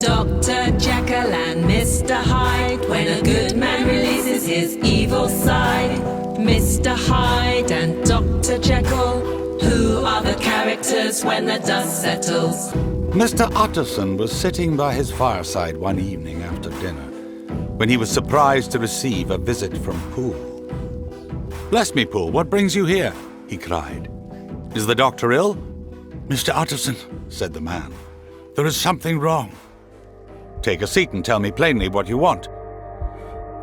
Dr. Jekyll and Mr. Hyde, when a good man releases his evil side. Mr. Hyde and Dr. Jekyll, who are the characters when the dust settles? Mr. Utterson was sitting by his fireside one evening after dinner, when he was surprised to receive a visit from Poole. "Bless me, Poole, what brings you here?" he cried. "Is the doctor ill?" "Mr. Utterson," said the man, "there is something wrong." "Take a seat and tell me plainly what you want."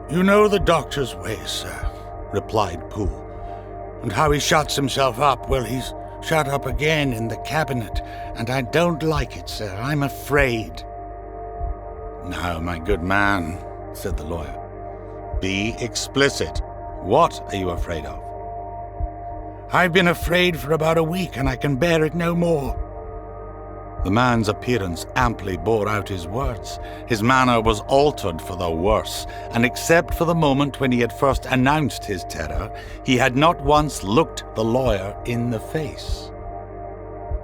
"You know the doctor's ways, sir," replied Poole, "and how he shuts himself up. Well, he's shut up again in the cabinet, and I don't like it, sir. I'm afraid." "Now, my good man," said the lawyer, "be explicit. What are you afraid of?" "I've been afraid for about a week, and I can bear it no more." The man's appearance amply bore out his words. His manner was altered for the worse, and except for the moment when he had first announced his terror, he had not once looked the lawyer in the face.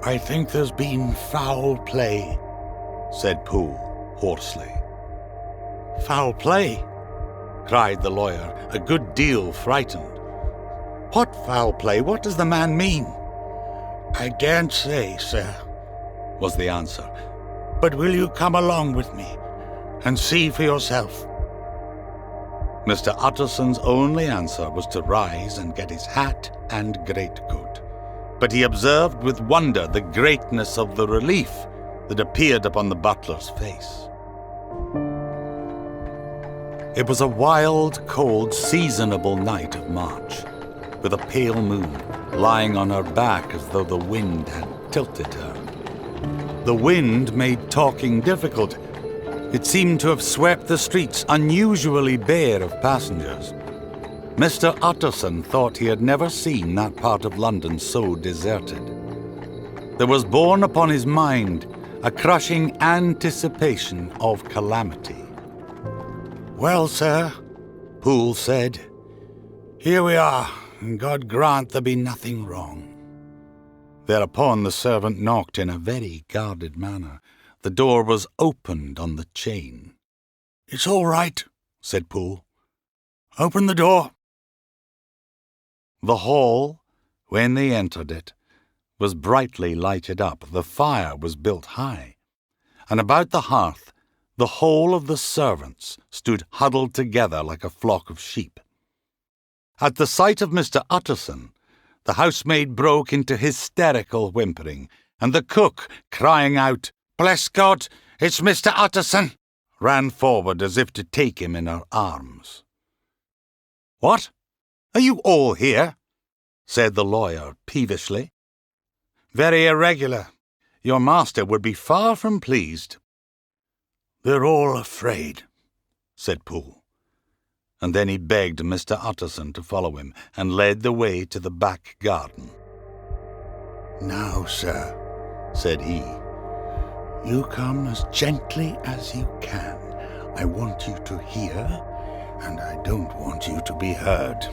"I think there's been foul play," said Poole hoarsely. "Foul play?" cried the lawyer, a good deal frightened. "What foul play? What does the man mean?" "I daren't say, sir," was the answer. "But will you come along with me and see for yourself?" Mr. Utterson's only answer was to rise and get his hat and greatcoat, but he observed with wonder the greatness of the relief that appeared upon the butler's face. It was a wild, cold, seasonable night of March, with a pale moon lying on her back as though the wind had tilted her. The wind made talking difficult. It seemed to have swept the streets unusually bare of passengers. Mr. Utterson thought he had never seen that part of London so deserted. There was borne upon his mind a crushing anticipation of calamity. "Well, sir," Poole said, "here we are, and God grant there be nothing wrong." Thereupon the servant knocked in a very guarded manner. The door was opened on the chain. "It's all right," said Poole. "Open the door." The hall, when they entered it, was brightly lighted up. The fire was built high, and about the hearth the whole of the servants stood huddled together like a flock of sheep. At the sight of Mr. Utterson, the housemaid broke into hysterical whimpering, and the cook, crying out, "Bless God, it's Mr. Utterson," ran forward as if to take him in her arms. "What? Are you all here?" said the lawyer peevishly. "Very irregular. Your master would be far from pleased." "They're all afraid," said Poole. And then he begged Mr. Utterson to follow him and led the way to the back garden. "Now, sir," said he, "you come as gently as you can. I want you to hear, and I don't want you to be heard.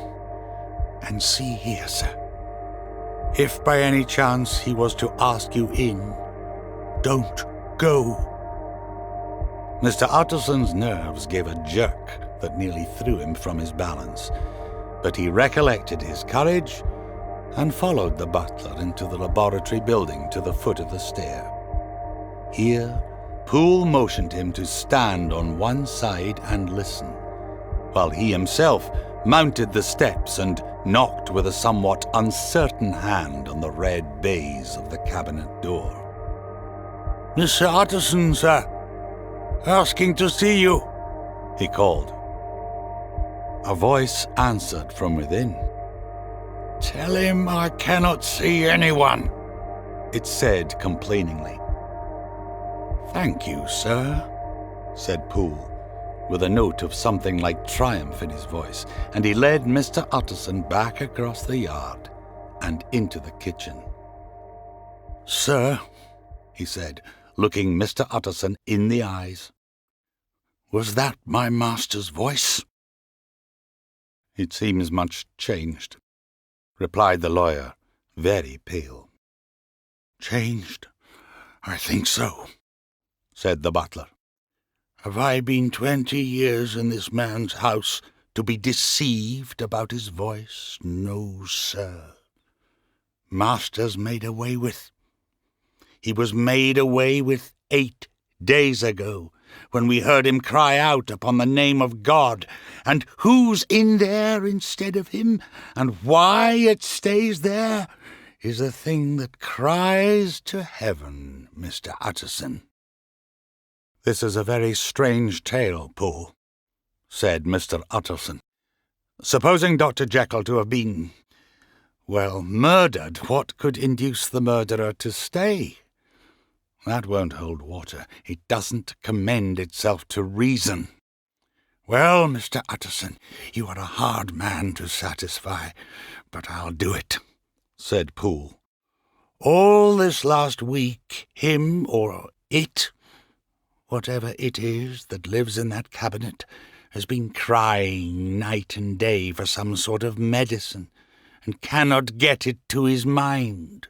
And see here, sir, if by any chance he was to ask you in, don't go." Mr. Utterson's nerves gave a jerk that nearly threw him from his balance, but he recollected his courage and followed the butler into the laboratory building to the foot of the stair. Here, Poole motioned him to stand on one side and listen, while he himself mounted the steps and knocked with a somewhat uncertain hand on the red baize of the cabinet door. "Mr. Utterson, sir, asking to see you," he called. A voice answered from within. "Tell him I cannot see anyone," it said complainingly. "Thank you, sir," said Poole, with a note of something like triumph in his voice, and he led Mr. Utterson back across the yard and into the kitchen. "Sir," he said, looking Mr. Utterson in the eyes, "was that my master's voice?" "It seems much changed," replied the lawyer, very pale. "Changed? I think so," said the butler. Have I been 20 years in this man's house to be deceived about his voice? No, sir. Master's made away with. He was made away with 8 days ago, when we heard him cry out upon the name of God. And who's in there instead of him, and why it stays there, is a thing that cries to heaven, Mr. Utterson. "This is a very strange tale, Poole," said Mr. Utterson. "Supposing Dr. Jekyll to have been, murdered, what could induce the murderer to stay? That won't hold water. It doesn't commend itself to reason." "Well, Mr. Utterson, you are a hard man to satisfy, but I'll do it," said Poole. "All this last week, him or it, whatever it is that lives in that cabinet, has been crying night and day for some sort of medicine, and cannot get it to his mind.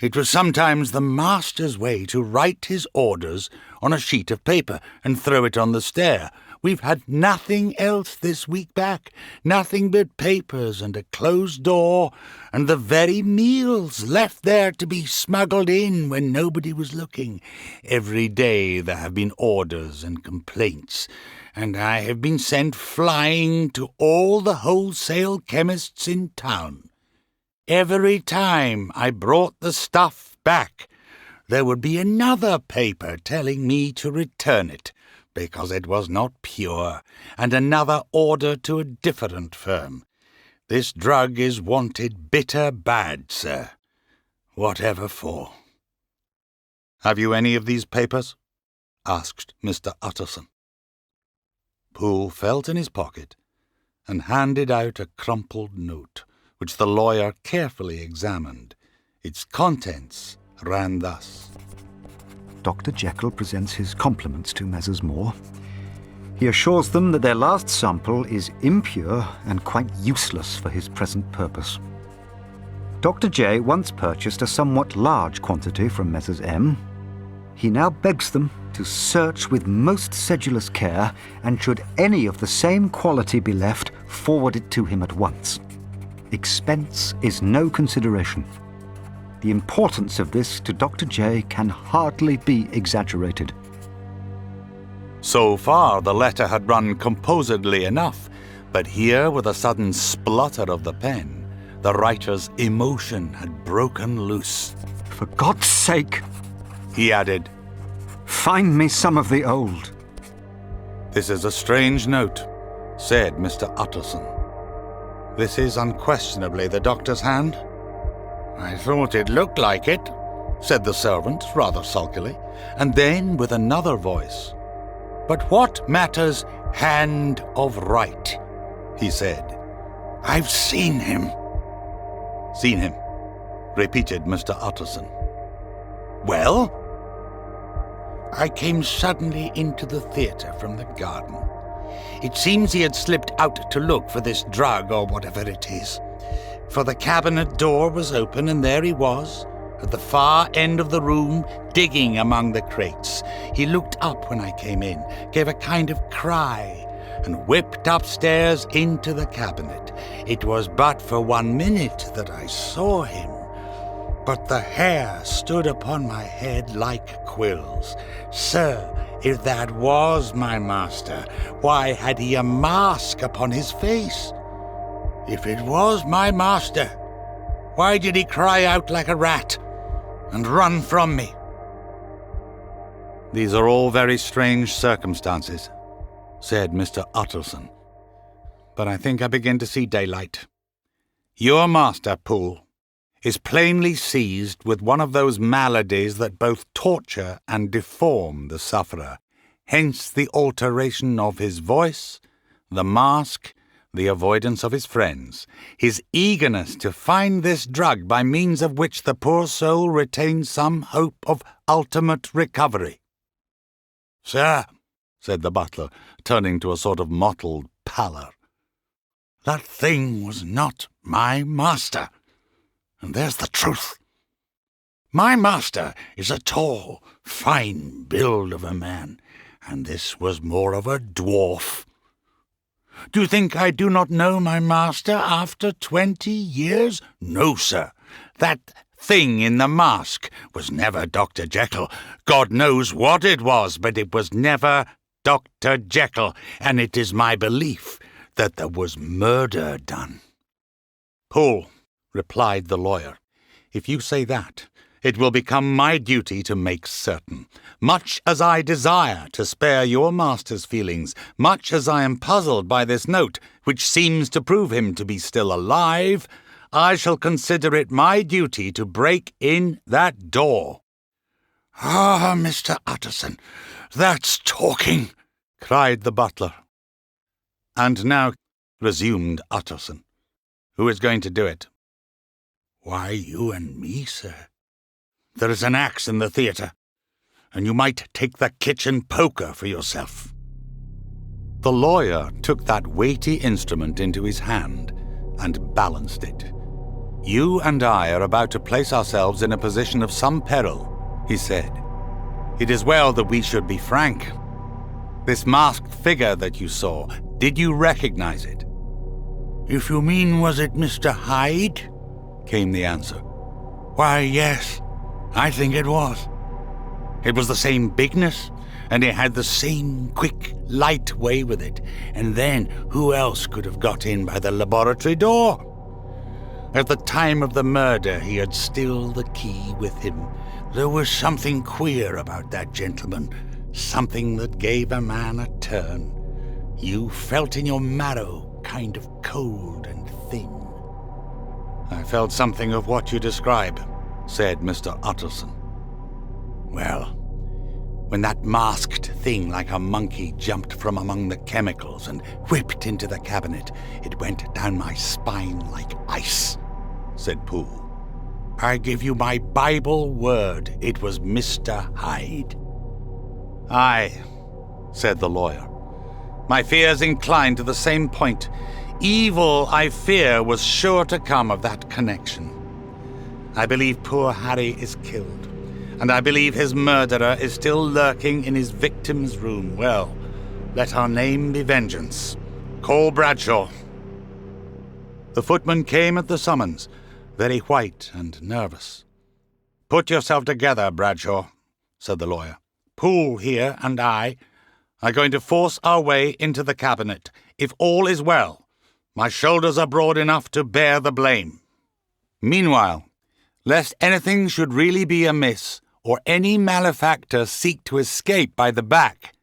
It was sometimes the master's way to write his orders on a sheet of paper and throw it on the stair. We've had nothing else this week back, nothing but papers and a closed door, and the very meals left there to be smuggled in when nobody was looking. Every day there have been orders and complaints, and I have been sent flying to all the wholesale chemists in town. Every time I brought the stuff back, there would be another paper telling me to return it, because it was not pure, and another order to a different firm. This drug is wanted bitter bad, sir. Whatever for." "Have you any of these papers?" asked Mr. Utterson. Poole felt in his pocket and handed out a crumpled note, which the lawyer carefully examined. Its contents ran thus: Dr. Jekyll presents his compliments to Messrs. Moore. He assures them that their last sample is impure and quite useless for his present purpose. Dr. J once purchased a somewhat large quantity from Messrs. M. He now begs them to search with most sedulous care, and should any of the same quality be left, forward it to him at once. Expense is no consideration. The importance of this to Dr. J can hardly be exaggerated. So far the letter had run composedly enough, but here, with a sudden splutter of the pen, the writer's emotion had broken loose. "For God's sake," he added, "find me some of the old." "This is a strange note," said Mr. Utterson. "This is unquestionably the doctor's hand." "I thought it looked like it," said the servant, rather sulkily, and then with another voice, "But what matters hand of right?" he said. "I've seen him." "Seen him," repeated Mr. Utterson. "Well?" "I came suddenly into the theatre from the garden. It seems he had slipped out to look for this drug or whatever it is. For the cabinet door was open, and there he was, at the far end of the room, digging among the crates. He looked up when I came in, gave a kind of cry, and whipped upstairs into the cabinet. It was but for 1 minute that I saw him, but the hair stood upon my head like quills. Sir, if that was my master, why had he a mask upon his face? If it was my master, why did he cry out like a rat and run from me?" "These are all very strange circumstances," said Mr. Utterson. "But I think I begin to see daylight. Your master, Poole, is plainly seized with one of those maladies that both torture and deform the sufferer. Hence the alteration of his voice, the mask, the avoidance of his friends, his eagerness to find this drug by means of which the poor soul retains some hope of ultimate recovery." "Sir," said the butler, turning to a sort of mottled pallor, "that thing was not my master, and there's the truth. My master is a tall, fine build of a man, and this was more of a dwarf. Do you think I do not know my master after 20 years? No, sir. That thing in the mask was never Dr. Jekyll. God knows what it was, but it was never Dr. Jekyll, and it is my belief that there was murder done." "Poole," replied the lawyer, "if you say that, it will become my duty to make certain. Much as I desire to spare your master's feelings, much as I am puzzled by this note, which seems to prove him to be still alive, I shall consider it my duty to break in that door." "Ah, Mr. Utterson, that's talking," cried the butler. "And now," resumed Utterson, "who is going to do it?" "Why, you and me, sir. There is an axe in the theatre, and you might take the kitchen poker for yourself." The lawyer took that weighty instrument into his hand and balanced it. "You and I are about to place ourselves in a position of some peril," he said. "It is well that we should be frank. This masked figure that you saw, did you recognize it?" "If you mean, was it Mr. Hyde?" came the answer. "Why, yes, I think it was. It was the same bigness, and it had the same quick, light way with it. And then, who else could have got in by the laboratory door? At the time of the murder, he had still the key with him. There was something queer about that gentleman, something that gave a man a turn. You felt in your marrow, kind of cold and thin." "I felt something of what you describe," said Mr. Utterson. "Well, when that masked thing like a monkey jumped from among the chemicals and whipped into the cabinet, it went down my spine like ice," said Poole. "I give you my Bible word, it was Mr. Hyde." "Aye," said the lawyer. "My fears incline to the same point. Evil, I fear, was sure to come of that connection. I believe poor Harry is killed, and I believe his murderer is still lurking in his victim's room. Well, let our name be vengeance. Call Bradshaw." The footman came at the summons, very white and nervous. "Put yourself together, Bradshaw," said the lawyer. "Poole here and I are going to force our way into the cabinet. If all is well, my shoulders are broad enough to bear the blame. Meanwhile, lest anything should really be amiss, or any malefactor seek to escape by the back,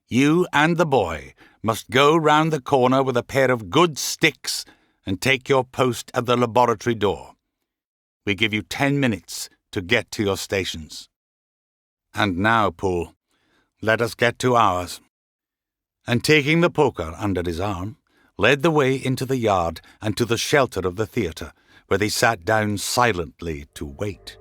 you and the boy must go round the corner with a pair of good sticks and take your post at the laboratory door. We give you 10 minutes to get to your stations. And now, Poole, let us get to ours." And taking the poker under his arm, led the way into the yard and to the shelter of the theatre, where they sat down silently to wait.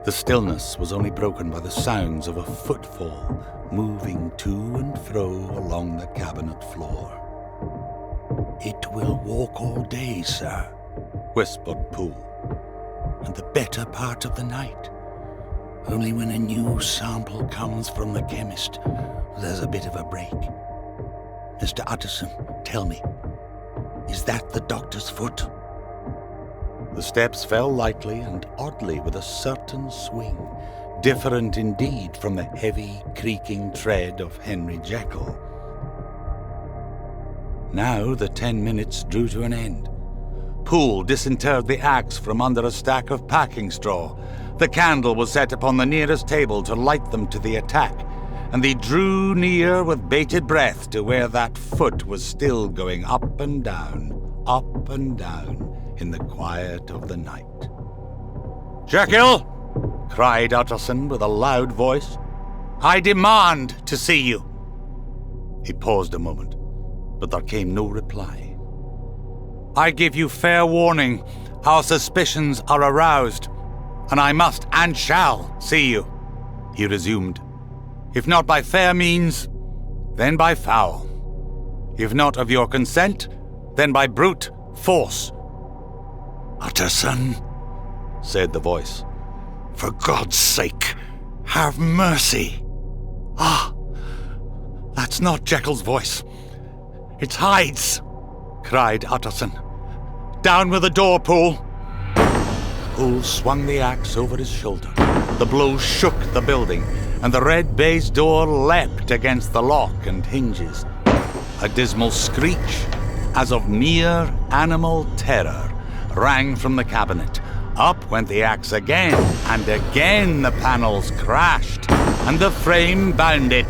The stillness was only broken by the sounds of a footfall moving to and fro along the cabinet floor. "It will walk all day, sir," whispered Poole. "and the better part of the night. Only when a new sample comes from the chemist, there's a bit of a break. Mr. Utterson, tell me, is that the doctor's foot?" The steps fell lightly and oddly with a certain swing, different indeed from the heavy, creaking tread of Henry Jekyll. Now the 10 minutes drew to an end. Poole disinterred the axe from under a stack of packing straw. The candle was set upon the nearest table to light them to the attack, and they drew near with bated breath to where that foot was still going up and down in the quiet of the night. "Jekyll!" cried Utterson with a loud voice. "I demand to see you." He paused a moment, but there came no reply. "I give you fair warning. Our suspicions are aroused, and I must and shall see you," he resumed. "If not by fair means, then by foul. If not of your consent, then by brute force." "Utterson," said the voice, "for God's sake, have mercy." It's not Jekyll's voice. It's Hyde's, cried Utterson. Down with the door, Poole. Poole swung the axe over his shoulder. The blow shook the building, and the red baize door leapt against the lock and hinges. A dismal screech, as of near animal terror, rang from the cabinet. Up went the axe again, and again the panels crashed, and the frame bounded.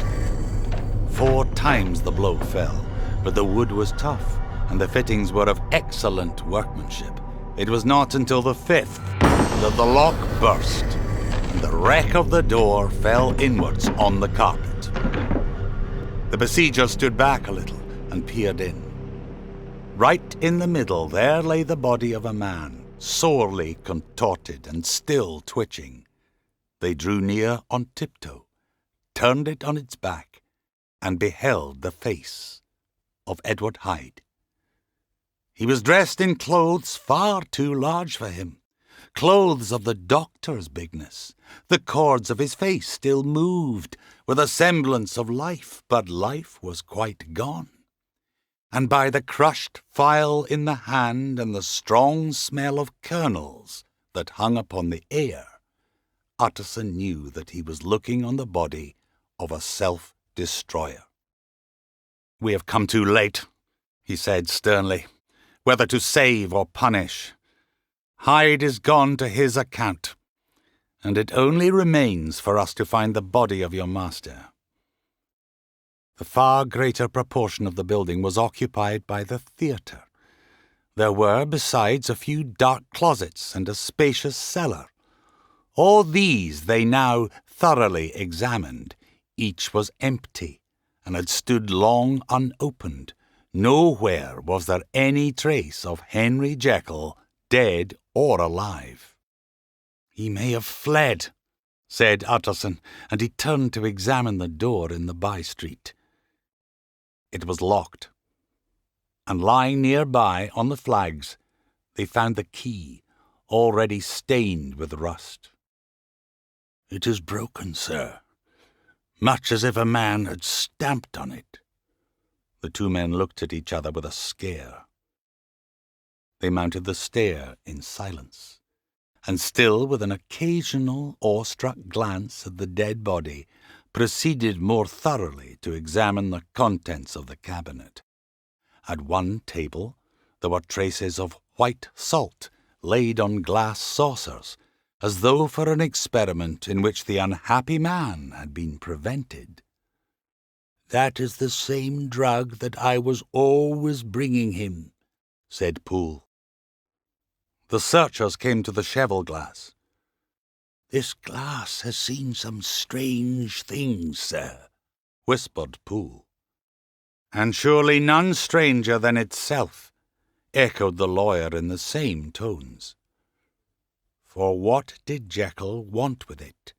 4 times the blow fell, but the wood was tough, and the fittings were of excellent workmanship. It was not until the 5th that the lock burst, and the wreck of the door fell inwards on the carpet. The besiegers stood back a little and peered in. Right in the middle there lay the body of a man, sorely contorted and still twitching. They drew near on tiptoe, turned it on its back, and beheld the face of Edward Hyde. He was dressed in clothes far too large for him, clothes of the doctor's bigness. The cords of his face still moved with a semblance of life, but life was quite gone. And by the crushed file in the hand and the strong smell of kernels that hung upon the air, Utterson knew that he was looking on the body of a self-destroyer. "We have come too late," he said sternly, "whether to save or punish. Hyde is gone to his account, and it only remains for us to find the body of your master." The far greater proportion of the building was occupied by the theatre. There were, besides, a few dark closets and a spacious cellar. All these they now thoroughly examined. Each was empty, and had stood long unopened. Nowhere was there any trace of Henry Jekyll, dead or alive. "He may have fled," said Utterson, and he turned to examine the door in the by-street. It was locked, and lying nearby on the flags, they found the key, already stained with rust. "It is broken, sir, much as if a man had stamped on it." The 2 men looked at each other with a scare. They mounted the stair in silence, and still with an occasional awestruck glance at the dead body, proceeded more thoroughly to examine the contents of the cabinet. At one table there were traces of white salt laid on glass saucers, as though for an experiment in which the unhappy man had been prevented. "That is the same drug that I was always bringing him," said Poole. The searchers came to the cheval glass. "This glass has seen some strange things, sir," whispered Poole. "And surely none stranger than itself," echoed the lawyer in the same tones. "For what did Jekyll want with it?"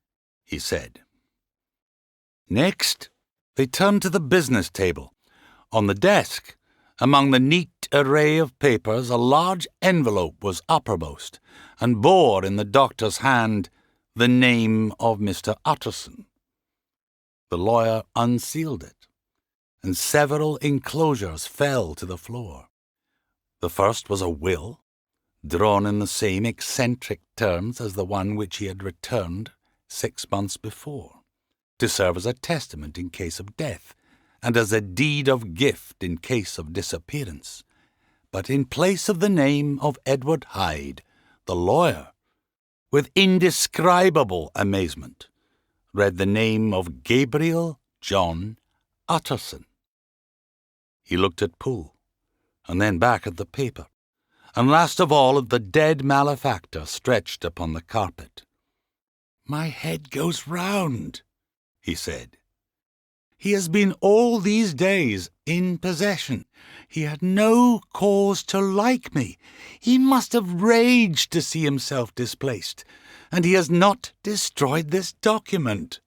he said. Next, they turned to the business table. On the desk, among the neat array of papers, a large envelope was uppermost, and bore in the doctor's hand the name of Mr. Utterson. The lawyer unsealed it, and several enclosures fell to the floor. The first was a will, drawn in the same eccentric terms as the one which he had returned 6 months before, to serve as a testament in case of death, and as a deed of gift in case of disappearance. But in place of the name of Edward Hyde, the lawyer, with indescribable amazement, read the name of Gabriel John Utterson. He looked at Poole, and then back at the paper, and last of all at the dead malefactor stretched upon the carpet. "My head goes round," he said. "He has been all these days in possession. He had no cause to like me. He must have raged to see himself displaced, and he has not destroyed this document."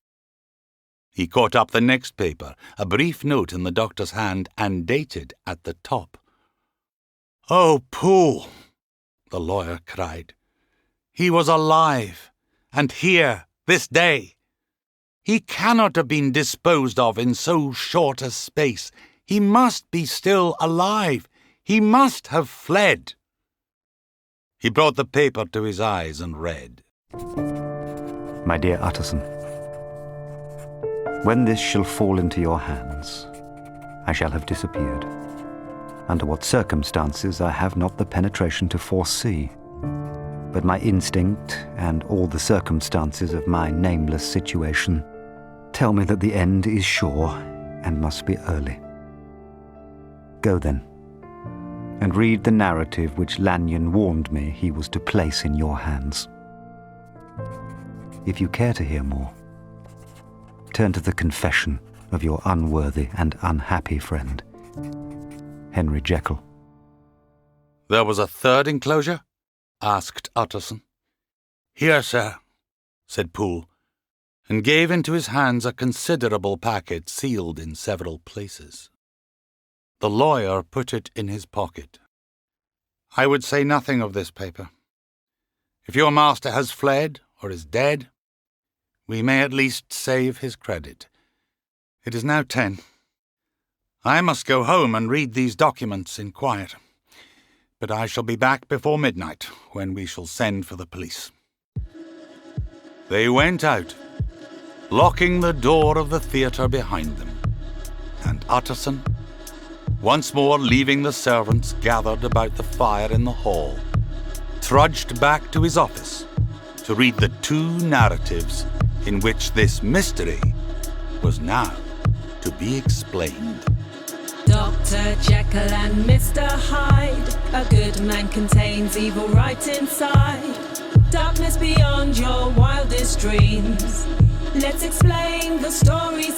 He caught up the next paper, a brief note in the doctor's hand and dated at the top. "Oh, Poole," the lawyer cried. "He was alive, and here this day. He cannot have been disposed of in so short a space. He must be still alive. He must have fled. He brought the paper to his eyes and read. My dear Utterson, when this shall fall into your hands, I shall have disappeared. Under what circumstances I have not the penetration to foresee, but my instinct and all the circumstances of my nameless situation tell me that the end is sure and must be early. Go then, and read the narrative which Lanyon warned me he was to place in your hands. If you care to hear more, turn to the confession of your unworthy and unhappy friend, Henry Jekyll. There was a third enclosure? Asked Utterson. Here, sir, said Poole, and gave into his hands a considerable packet sealed in several places. The lawyer put it in his pocket. I would say nothing of this paper. If your master has fled or is dead, we may at least save his credit. It is now 10. I must go home and read these documents in quiet, but I shall be back before midnight, when we shall send for the police. They went out, locking the door of the theatre behind them, and Utterson, once more leaving the servants gathered about the fire in the hall, trudged back to his office to read the 2 narratives in which this mystery was now to be explained. Dr. Jekyll and Mr. Hyde. A good man contains evil right inside. Darkness beyond your wildest dreams. Let's explain the story